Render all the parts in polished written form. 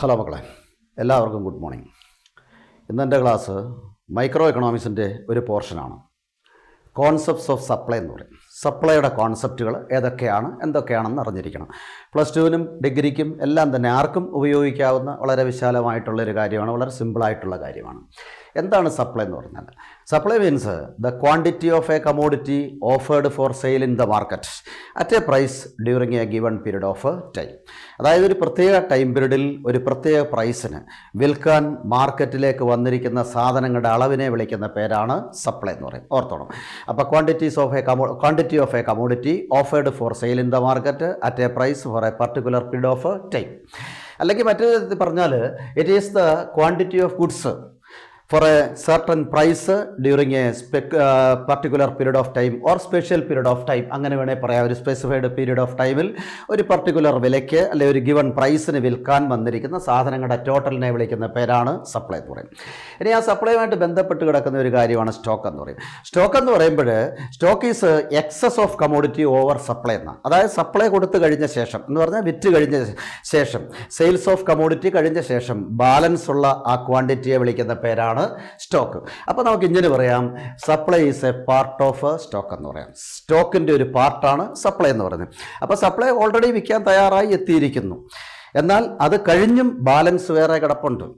Hello മക്കളെ, എല്ലാവർക്കും good morning. ഇന്നെൻ്റെ ക്ലാസ് മൈക്രോ എക്കണോമിക്സിൻ്റെ ഒരു പോർഷനാണ്. കോൺസെപ്റ്റ്സ് ഓഫ് സപ്ലൈ എന്ന് പറയും. സപ്ലൈയുടെ കോൺസെപ്റ്റുകൾ എന്തൊക്കെയാണെന്ന് അറിഞ്ഞിരിക്കണം. പ്ലസ് ടുവിനും ഡിഗ്രിക്കും എല്ലാം തന്നെ ആർക്കും ഉപയോഗിക്കാവുന്ന വളരെ വിശാലമായിട്ടുള്ളൊരു കാര്യമാണ്, വളരെ സിമ്പിളായിട്ടുള്ള കാര്യമാണ്. എന്താണ് സപ്ലൈ എന്ന് പറഞ്ഞാൽ? Supply means the quantity of a commodity offered for sale in the market at a price during a given period of time. അതായത് ഒരു പ്രത്യേക ടൈം പീരീഡിൽ ഒരു പ്രത്യേക പ്രൈസിന് വിൽക്കാൻ മാർക്കറ്റിലേക്ക് വന്നിരിക്കുന്ന സാധനങ്ങളുടെ അളവിനെ വിളിക്കുന്ന പേരാണ് സപ്ലൈ എന്ന് പറയും. ഓർത്തോണം. അപ്പോൾ quantity of a commodity offered for sale in the market at a price for a particular period of time. അല്ലെങ്കിൽ മറ്റൊരു വിധത്തിൽ പറഞ്ഞാൽ it is the quantity of goods for a certain price during a particular period of time or special period of time. അങ്ങനെ വേണേൽ പറയാം. ഒരു specified period of ടൈമിൽ ഒരു പർട്ടിക്കുലർ വിലയ്ക്ക് അല്ലെങ്കിൽ ഒരു ഗിവൺ പ്രൈസിന് വിൽക്കാൻ വന്നിരിക്കുന്ന സാധനങ്ങളുടെ ടോട്ടലിനെ വിളിക്കുന്ന പേരാണ് സപ്ലൈ എന്ന് പറയും. ഇനി ആ സപ്ലൈയുമായിട്ട് ബന്ധപ്പെട്ട് കിടക്കുന്ന ഒരു കാര്യമാണ് സ്റ്റോക്ക് എന്ന് പറയും. സ്റ്റോക്ക് എന്ന് പറയുമ്പോൾ stock is excess of commodity over supply എന്ന. അതായത് സപ്ലൈ കൊടുത്തു കഴിഞ്ഞ ശേഷം എന്ന് പറഞ്ഞാൽ വിറ്റ് കഴിഞ്ഞ ശേഷം, സെയിൽസ് ഓഫ് കമോഡിറ്റി കഴിഞ്ഞ ശേഷം ബാലൻസ് ഉള്ള ആ ക്വാണ്ടിറ്റിയെ വിളിക്കുന്ന പേരാണ് സ്റ്റോക്ക്. അപ്പോൾ നമുക്ക് ഇങ്ങനെ പറയാം, supply is A part of stock എന്ന് പറയാം. സ്റ്റോക്കിൻ്റെ ഒരു പാർട്ടാണ് സപ്ലൈ എന്ന് പറയുന്നത്. അപ്പോൾ സപ്ലൈ ഓൾറെഡി വിൽക്കാൻ തയ്യാറായി എത്തിയിരിക്കുന്നു, എന്നാൽ അത് കഴിഞ്ഞും ബാലൻസ് വേറെ കിടപ്പുണ്ട്.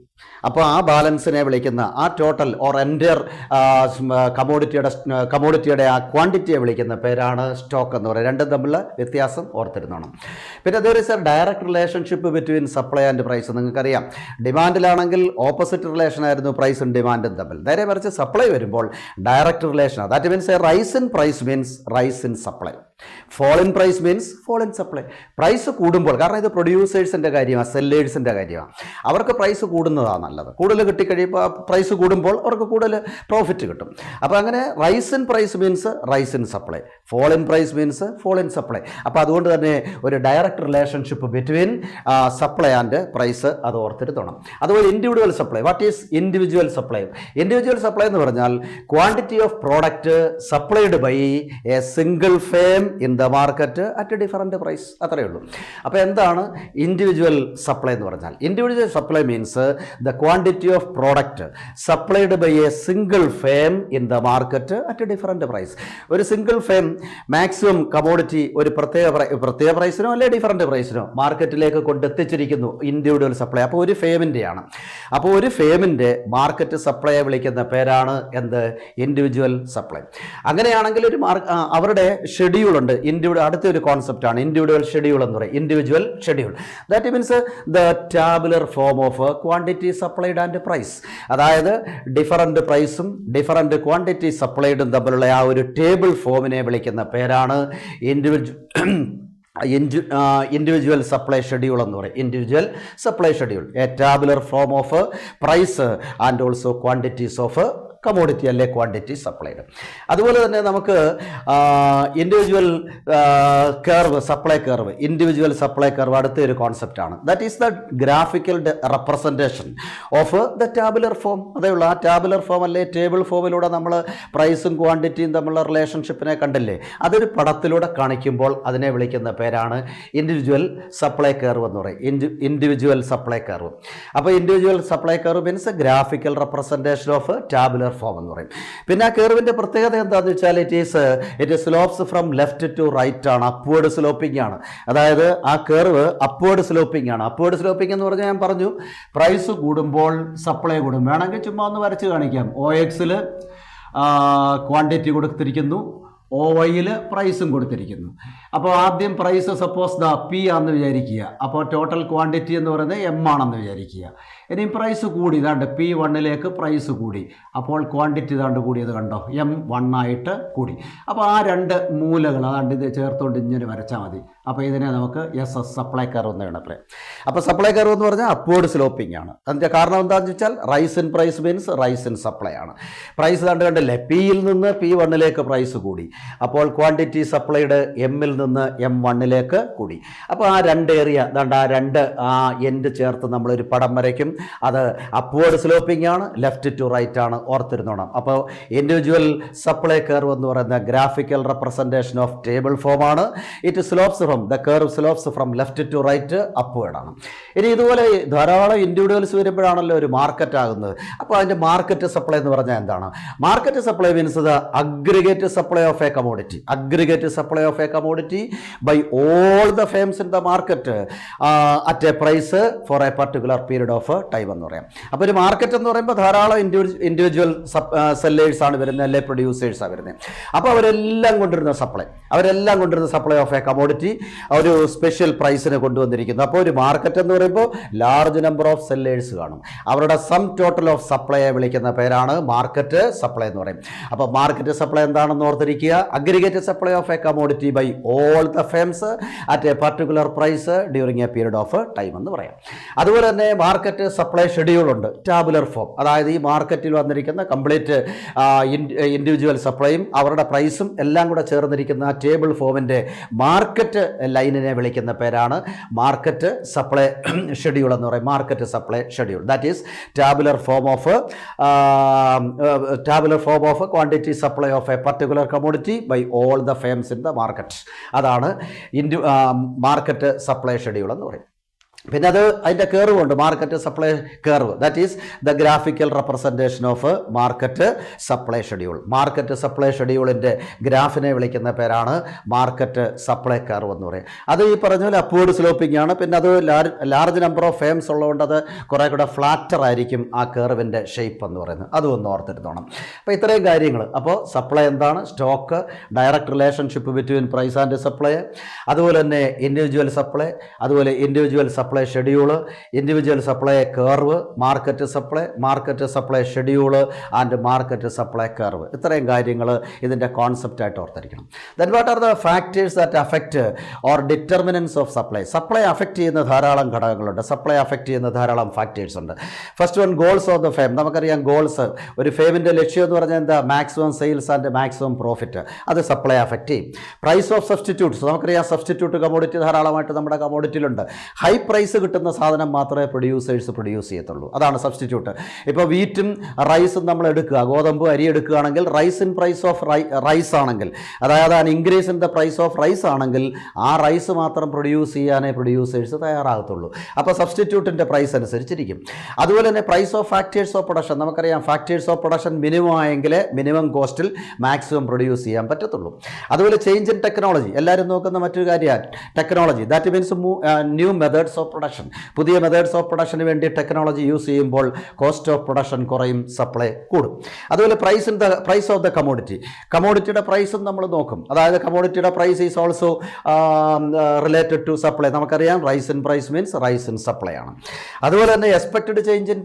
അപ്പോൾ ആ ബാലൻസിനെ വിളിക്കുന്ന ആ ടോട്ടൽ ഓർ എൻറ്റയർ കമോഡിറ്റിയുടെ ആ ക്വാണ്ടിറ്റിയെ വിളിക്കുന്ന പേരാണ് സ്റ്റോക്ക് എന്ന് പറയുന്നത്. രണ്ടും തമ്മിലുള്ള വ്യത്യാസം ഓർത്തിരുന്നോണം. പിന്നെ there is a direct relationship between supply and price. നിങ്ങൾക്കറിയാം, ഡിമാൻഡിലാണെങ്കിൽ ഓപ്പോസിറ്റ് റിലേഷൻ ആയിരുന്നു പ്രൈസും ഡിമാൻഡും തമ്മിൽ. നേരെ മറിച്ച് സപ്ലൈ വരുമ്പോൾ ഡയറക്റ്റ് റിലേഷനാണ്. That means a rise in price means rise in supply, fall in price means fall in supply. Price കൂടുമ്പോൾ, കാരണം ഇത് പ്രൊഡ്യൂസേഴ്സിൻ്റെ കാര്യമാണ്, സെല്ലേഴ്സിൻ്റെ കാര്യമാണ്, അവർക്ക് പ്രൈസ് കൂടുന്നതാണ് നല്ലത്. കൂടുതൽ കിട്ടിക്കഴിയുമ്പോൾ പ്രൈസ് കൂടുമ്പോൾ അവർക്ക് കൂടുതൽ പ്രോഫിറ്റ് കിട്ടും. അപ്പോൾ അങ്ങനെ rise in price means rise in supply, fall in price means fall in supply. അപ്പോൾ അതുകൊണ്ട് തന്നെ ഒരു direct relationship between supply and price അത് ഓർത്തിരുത്തണം. അതുപോലെ individual supply. What is individual supply? Individual supply എന്ന് പറഞ്ഞാൽ quantity of product supplied by a single firm in the market at a different price. അത്രയേ ഉള്ളൂ. അപ്പോൾ എന്താണ് ഇൻഡിവിജ്വൽ സപ്ലൈ എന്ന് പറഞ്ഞാൽ? Individual supply means the quantity of product supplied by a single firm in the market at a different price. ഒരു single firm maximum commodity ഒരു പ്രത്യേക പ്രൈസിനോ അല്ലെങ്കിൽ ഡിഫറൻറ്റ് പ്രൈസിനോ മാർക്കറ്റിലേക്ക് കൊണ്ടെത്തിച്ചിരിക്കുന്നു. ഇൻഡിവിജ്വൽ സപ്ലൈ അപ്പോൾ ഒരു ഫേമിൻ്റെയാണ്. അപ്പോൾ ഒരു ഫേമിൻ്റെ മാർക്കറ്റ് സപ്ലൈയെ വിളിക്കുന്ന പേരാണ് എന്ത്? Individual supply. അങ്ങനെയാണെങ്കിൽ ഒരു അവരുടെ ഷെഡ്യൂൾ ഉണ്ട്. അടുത്തൊരു കോൺസെപ്റ്റാണ് ഇൻഡിവിജ്വൽ ഷെഡ്യൂൾ എന്ന് പറയും. Individual schedule that means the tabular form of quantity supplied and price. അതായത് ഡിഫറൻറ്റ് പ്രൈസും ഡിഫറൻറ്റ് ക്വാണ്ടിറ്റി സപ്ലൈഡും തമ്മിലുള്ള ആ ഒരു ടേബിൾ ഫോമിനെ വിളിക്കുന്ന പേരാണ് ഇൻഡിവിജ്വൽ സപ്ലൈ ഷെഡ്യൂൾ എന്ന് പറയും. Individual supply schedule a tabular form of price and also quantities of commodity അല്ലെ ക്വാണ്ടിറ്റി സപ്ലൈഡ്. അതുപോലെ തന്നെ നമുക്ക് individual curve, supply curve, individual supply curve അടുത്തൊരു കോൺസെപ്റ്റാണ്. That is the graphical representation of the tabular form. അതേയുള്ള ആ tabular form അല്ലെ table ഫോമിലൂടെ നമ്മൾ പ്രൈസും ക്വാണ്ടിറ്റിയും തമ്മിലുള്ള റിലേഷൻഷിപ്പിനെ കണ്ടില്ലേ, അതൊരു പടത്തിലൂടെ കാണിക്കുമ്പോൾ അതിനെ വിളിക്കുന്ന പേരാണ് ഇൻഡിവിജ്വൽ സപ്ലൈ കർവ് എന്ന് പറയും. Individual supply curve. അപ്പോൾ individual supply curve means graphical representation of tabular form എന്ന് പറയും. പിന്നെ ആ കർവിൻ്റെ പ്രത്യേകത എന്താണെന്ന് വെച്ചാൽ it slopes from left to right ആണ്, അപ്വേർഡ് സ്ലോപ്പിംഗ് ആണ്. അതായത് ആ കർവ് അപ്വേർഡ് സ്ലോപ്പിംഗ് ആണ്. അപ്വേർഡ് സ്ലോപ്പിംഗ് എന്ന് പറഞ്ഞാൽ ഞാൻ പറഞ്ഞു, പ്രൈസ് കൂടുമ്പോൾ സപ്ലൈ കൂടും. വേണമെങ്കിൽ ചുമ്മാ ഒന്ന് വരച്ച് കാണിക്കാം. OX-ൽ ക്വാണ്ടിറ്റി കൊടുത്തിരിക്കുന്നു, OY-ൽ പ്രൈസും കൊടുത്തിരിക്കുന്നു. അപ്പോൾ ആദ്യം പ്രൈസ് സപ്പോസ് P ആണെന്ന് വിചാരിക്കുക. അപ്പോൾ ടോട്ടൽ ക്വാണ്ടിറ്റി എന്ന് പറയുന്നത് M ആണെന്ന് വിചാരിക്കുക. ഇനി പ്രൈസ് കൂടി, ഇതാണ്ട് P1-ലേക്ക് പ്രൈസ് കൂടി, അപ്പോൾ ക്വാണ്ടിറ്റി ഇതാണ്ട് കൂടിയത് കണ്ടോ, M1 ആയിട്ട് കൂടി. അപ്പോൾ ആ രണ്ട് മൂലകൾ അതാണ്ട് ഇത് ചേർത്തുകൊണ്ട് ഇങ്ങനെ വരച്ചാൽ മതി. അപ്പോൾ ഇതിനെ നമുക്ക് സപ്ലൈ കർവ് എന്ന് വേണം പറയാം. അപ്പോൾ സപ്ലൈ കർവ് എന്ന് പറഞ്ഞാൽ അപ്വേർഡ് സ്ലോപ്പിംഗ് ആണ്. അതിൻ്റെ കാരണം എന്താണെന്ന് വെച്ചാൽ rise in price means rise in supply ആണ്. പ്രൈസ് കണ്ടില്ലേ, P-യിൽ നിന്ന് P1-ലേക്ക് പ്രൈസ് കൂടി, അപ്പോൾ ക്വാണ്ടിറ്റി സപ്ലൈഡ് എമ്മിൽ നിന്ന് M1 കൂടി. അപ്പോൾ ആ രണ്ട് ഏരിയ ദാണ്ട് ആ രണ്ട് എൻഡ് ചേർത്ത് നമ്മളൊരു പടം വരയ്ക്കും. അത് അപ്വേർഡ് സ്ലോപ്പിംഗ് ആണ്, ലെഫ്റ്റ് ടു റൈറ്റ് ആണ്, ഓർത്തിരുന്നോണം. അപ്പോൾ ഇൻഡിവിജ്വൽ സപ്ലൈ കർവ് എന്ന് പറയുന്ന graphical representation of table form ആണ്. It slopes from the curve slopes from left to right upward ആണ്. ഇനി ഇതുപോലെ ധാരാളം ഇൻഡിവിജ്വൽസ് വരുമ്പോഴാണല്ലോ ഒരു മാർക്കറ്റ് ആകുന്നത്. അപ്പോൾ അതിൻ്റെ മാർക്കറ്റ് സപ്ലൈ എന്ന് പറഞ്ഞാൽ എന്താണ്? Market supply means the aggregate supply of a commodity. Aggregate supply of a commodity by all the firms in the market at a price for a particular period of time എന്ന് പറയാം. അപ്പോൾ ഒരു market എന്ന് പറയുമ്പോൾ ധാരാളം individual sellers ആണ് വരുന്നത്, അല്ലെ പ്രൊഡ്യൂസേഴ്സാണ് വരുന്നത്. അപ്പോൾ അവരെല്ലാം കൊണ്ടുവരുന്ന സപ്ലൈ ഓഫ് എ കമോഡിറ്റി ഒരു സ്പെഷ്യൽ പ്രൈസിന് കൊണ്ടുവന്നിരിക്കുന്നു. അപ്പോൾ ഒരു മാർക്കറ്റ് എന്ന് പറയുമ്പോൾ ലാർജ് നമ്പർ ഓഫ് സെല്ലേഴ്സ് കാണും. അവരുടെ സം ടോട്ടൽ ഓഫ് സപ്ലൈയെ വിളിക്കുന്ന പേരാണ് മാർക്കറ്റ് സപ്ലൈ എന്ന് പറയും. അപ്പോൾ മാർക്കറ്റ് സപ്ലൈ എന്താണെന്ന് ഓർത്തിരിക്കുക. Aggregate supply of a commodity by all the firms at a particular price during a period of time എന്ന് പറയാം. അതുപോലെ തന്നെ മാർക്കറ്റ് സപ്ലൈ ഷെഡ്യൂൾ ഉണ്ട്, ടാബുലർ ഫോം. അതായത് ഈ മാർക്കറ്റിൽ വന്നിരിക്കുന്ന കംപ്ലീറ്റ് ഇൻഡിവിജ്വൽ സപ്ലൈയും അവരുടെ പ്രൈസും എല്ലാം കൂടെ ചേർന്നിരിക്കുന്ന ടേബിൾ ഫോമിൻ്റെ മാർക്കറ്റ് ലൈനിനെ വിളിക്കുന്ന പേരാണ് മാർക്കറ്റ് സപ്ലൈ ഷെഡ്യൂൾ എന്ന് പറയും. Market supply schedule that is tabular form of quantity supply of a particular commodity by all the firms in the market. അതാണ് മാർക്കറ്റ് സപ്ലൈ ഷെഡ്യൂൾ എന്ന് പറയും. പിന്നെ അതിൻ്റെ കർവ് ഉണ്ട്, market supply curve. That is the graphical representation of market supply schedule. Market supply ഷെഡ്യൂളിൻ്റെ ഗ്രാഫിനെ വിളിക്കുന്ന പേരാണ് മാർക്കറ്റ് സപ്ലൈ കർവ് എന്ന് പറയും. അത് ഈ പറഞ്ഞ പോലെ അപ്വേർഡ് സ്ലോപ്പിംഗ് ആണ്. പിന്നെ അത് ലാർജ് നമ്പർ ഓഫ് ഫേംസ് ഉള്ളതുകൊണ്ട് അത് കുറേ കൂടെ ഫ്ലാറ്റർ ആയിരിക്കും ആ കർവിൻ്റെ ഷേപ്പ് എന്ന് പറയുന്നത്. അതും ഒന്ന് ഓർത്തിരുന്നോണം. അപ്പോൾ ഇത്രയും കാര്യങ്ങൾ. അപ്പോൾ സപ്ലൈ എന്താണ്? Stock, direct relationship between price and supply, അതുപോലെ തന്നെ ഇൻഡിവിജ്വൽ സപ്ലൈ, അതുപോലെ individual supply schedule, individual supply curve, market supply schedule and market supply curve. ഇത്രയും കാര്യങ്ങൾ ഇതിൻ്റെ കോൺസെപ്റ്റായിട്ട് ഓർത്തിരിക്കണം. Then what are the factors that affect or determinants of supply? Supply affect ചെയ്യുന്ന ധാരാളം ഘടകങ്ങളുണ്ട്, സപ്ലൈ അഫക്റ്റ് ചെയ്യുന്ന ധാരാളം ഫാക്ടേഴ്സ് ഉണ്ട്. First one, goals of the firm. നമുക്കറിയാം ഗോൾസ്, ഒരു ഫേമിൻ്റെ ലക്ഷ്യം എന്ന് പറഞ്ഞാൽ എന്താ? Maximum sales and maximum profit. അത് സപ്ലൈ അഫക്റ്റ് ചെയ്യും. Price of substitutes. നമുക്കറിയാം സബ്സ്റ്റിറ്റ്യൂട്ട് കമോഡിറ്റി ധാരാളമായിട്ട് നമ്മുടെ കമോഡിറ്റിയിലുണ്ട്. ഹൈ പ്രൈസ് കിട്ടുന്ന സാധനം മാത്രമേ പ്രൊഡ്യൂസേഴ്സ് പ്രൊഡ്യൂസ് ചെയ്യത്തുള്ളൂ. അതാണ് സബ്സ്റ്റിറ്റ്യൂട്ട്. ഇപ്പോൾ വീറ്റും റൈസും നമ്മൾ എടുക്കുക, ഗോതമ്പ് അരി എടുക്കുകയാണെങ്കിൽ rise in price of rice ആണെങ്കിൽ, അതായത് an increase in the price of rice ആണെങ്കിൽ ആ റൈസ് മാത്രം പ്രൊഡ്യൂസ് ചെയ്യാനേ പ്രൊഡ്യൂസേഴ്സ് തയ്യാറാകത്തുള്ളൂ. അപ്പോൾ സബ്സ്റ്റിറ്റ്യൂട്ടിൻ്റെ പ്രൈസ് അനുസരിച്ചിരിക്കും. അതുപോലെ തന്നെ price of factors of production. നമുക്കറിയാം ഫാക്ടേഴ്സ് ഓഫ് പ്രൊഡക്ഷൻ മിനിമം ആയെങ്കിൽ മിനിമം കോസ്റ്റിൽ മാക്സിമം പ്രൊഡ്യൂസ് ചെയ്യാൻ പറ്റത്തുള്ളൂ. അതുപോലെ ചേഞ്ച് ഇൻ ടെക്നോളജി. എല്ലാവരും നോക്കുന്ന മറ്റൊരു കാര്യമാണ് technology. That means new methods of production. പുതിയ മെത്തേഡ്സ് ഓഫ് പ്രൊഡക്ഷന് വേണ്ടി ടെക്നോളജി യൂസ് ചെയ്യുമ്പോൾ കോസ്റ്റ് ഓഫ് പ്രൊഡക്ഷൻ കുറയും, സപ്ലൈ കൂടും. അതുപോലെ പ്രൈസ് ഓഫ് ദ കമോഡിറ്റി. കമോഡിറ്റിയുടെ പ്രൈസും നമ്മൾ നോക്കും. അതായത് കമോഡിറ്റിയുടെ price is also related to supply. നമുക്കറിയാം rise in price means rise in supply ആണ്. അതുപോലെ തന്നെ expected change in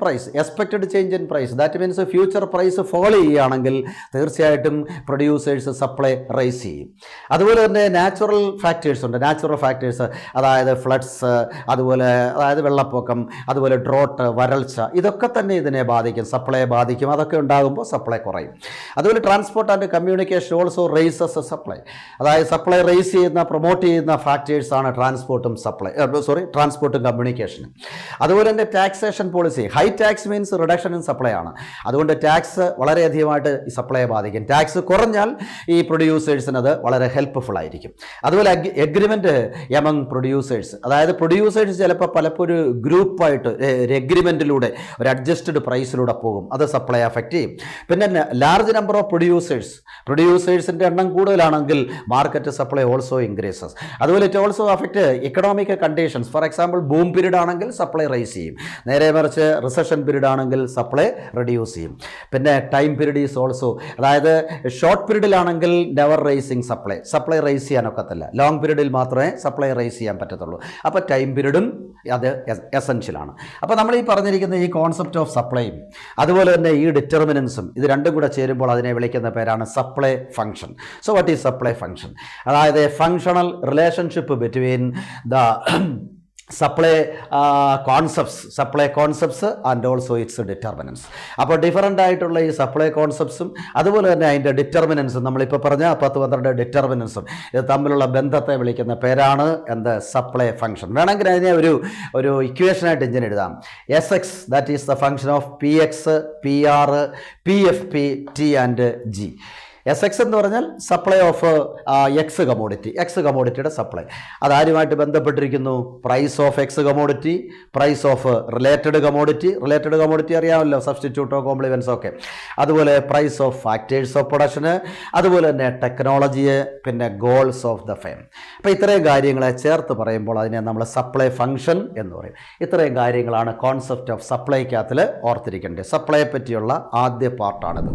price. That means future price follow ചെയ്യുകയാണെങ്കിൽ തീർച്ചയായിട്ടും പ്രൊഡ്യൂസേഴ്സ് സപ്ലൈ റൈസ് ചെയ്യും. അതുപോലെ തന്നെ നാച്ചുറൽ ഫാക്ടേഴ്സ് ഉണ്ട്. നാച്ചുറൽ ഫാക്ടേഴ്സ് അതായത് ഫ്ലഡ്സ്, അതായത് വെള്ളപ്പൊക്കം, അതുപോലെ ഡ്രോട്ട്, വരൾച്ച, ഇതൊക്കെ തന്നെ ഇതിനെ ബാധിക്കും, സപ്ലൈയെ ബാധിക്കും. അതൊക്കെ ഉണ്ടാകുമ്പോൾ സപ്ലൈ കുറയും. അതുപോലെ transport and communication also races supply. അതായത് സപ്ലൈ റേസ് ചെയ്യുന്ന, പ്രൊമോട്ട് ചെയ്യുന്ന ഫാക്ടേഴ്സാണ് ട്രാൻസ്പോർട്ടും കമ്മ്യൂണിക്കേഷനും. അതുപോലെ തന്നെ taxation policy. High tax means reduction in supply ആണ്. അതുകൊണ്ട് ടാക്സ് വളരെയധികമായിട്ട് ഈ സപ്ലൈയെ ബാധിക്കും. ടാക്സ് കുറഞ്ഞാൽ ഈ പ്രൊഡ്യൂസേഴ്സിന് അത് വളരെ ഹെൽപ്ഫുൾ ആയിരിക്കും. അതുപോലെ എഗ്രിമെൻറ്റ് എമംഗ് പ്രൊഡ്യൂസേഴ്സ്. അതായത് പ്രൊഡ്യൂസേഴ്സ് ചിലപ്പോൾ പലപ്പോഴും ഗ്രൂപ്പായിട്ട് ഒരു എഗ്രിമെൻറ്റിലൂടെ ഒരു അഡ്ജസ്റ്റഡ് പ്രൈസിലൂടെ പോകും. അത് സപ്ലൈ അഫക്റ്റ് ചെയ്യും. പിന്നെ ലാർജ് നമ്പർ ഓഫ് പ്രൊഡ്യൂസേഴ്സിൻ്റെ എണ്ണം കൂടുതലാണെങ്കിൽ മാർക്കറ്റ് സപ്ലൈ ഓൾസോ ഇൻക്രീസസ്. അതുപോലെ it also affect economic conditions. For example boom period ആണെങ്കിൽ സപ്ലൈ റൈസ് ചെയ്യും, നേരെ മറിച്ച് റിസഷൻ പീരീഡ് ആണെങ്കിൽ സപ്ലൈ റെഡ്യൂസ് ചെയ്യും. പിന്നെ ടൈം പീരീഡ് ഈസ് ഓൾസോ, അതായത് ഷോർട്ട് പീരീഡിലാണെങ്കിൽ നെവർ റൈസിങ് സപ്ലൈ റൈസ് ചെയ്യാനൊക്കത്തില്ല. ലോങ് പീരീഡിൽ മാത്രമേ സപ്ലൈ റൈസ് ചെയ്യാൻ പറ്റത്തുള്ളൂ. അപ്പോൾ ടൈം പീരീഡും അത് എസെൻഷ്യലാണ്. അപ്പോൾ നമ്മൾ ഈ പറഞ്ഞിരിക്കുന്ന ഈ കോൺസെപ്റ്റ് ഓഫ് സപ്ലൈയും അതുപോലെ തന്നെ ഈ ഡിറ്റർമിനൻസും ഇത് രണ്ടും കൂടെ ചേരുമ്പോൾ അതിനെ വിളിക്കുന്ന പേരാണ് supply function. So what is supply function? അതായത് functional relationship between the supply concepts and also its determinants. അപ്പോൾ ഡിഫറൻ്റ് ആയിട്ടുള്ള ഈ സപ്ലൈ കോൺസെപ്റ്റ്സും അതുപോലെ തന്നെ അതിൻ്റെ ഡിറ്റർമിനൻസും, നമ്മളിപ്പോൾ പറഞ്ഞ 10-12 ഡിറ്റർമിനൻസും ഇത് തമ്മിലുള്ള ബന്ധത്തെ വിളിക്കുന്ന പേരാണ് എന്ത്? Supply function. വേണമെങ്കിൽ അതിനെ ഒരു ഇക്വേഷനായിട്ട് ഇങ്ങനെ എഴുതാം. S X, that is the function of P X, P R, P F P, T and G. S X എന്ന് പറഞ്ഞാൽ സപ്ലൈ ഓഫ് എക്സ് കമോഡിറ്റിയുടെ സപ്ലൈ. അതാരുമായിട്ട് ബന്ധപ്പെട്ടിരിക്കുന്നു? Price of X commodity, price of related commodity അറിയാമല്ലോ, സബ്സ്റ്റിറ്റ്യൂട്ടോ കോംപ്ലിമെൻസോ ഒക്കെ. അതുപോലെ price of factors of production, അതുപോലെ തന്നെ ടെക്നോളജി, പിന്നെ ഗോൾസ് ഓഫ് ദ ഫേം. അപ്പോൾ ഇത്രയും കാര്യങ്ങളെ ചേർത്ത് പറയുമ്പോൾ അതിനെ നമ്മൾ സപ്ലൈ ഫംഗ്ഷൻ എന്ന് പറയും. ഇത്രയും കാര്യങ്ങളാണ് കോൺസെപ്റ്റ് ഓഫ് സപ്ലൈക്കകത്തിൽ ഓർത്തിരിക്കേണ്ടത്. സപ്ലൈയെ പറ്റിയുള്ള ആദ്യ പാർട്ടാണിത്.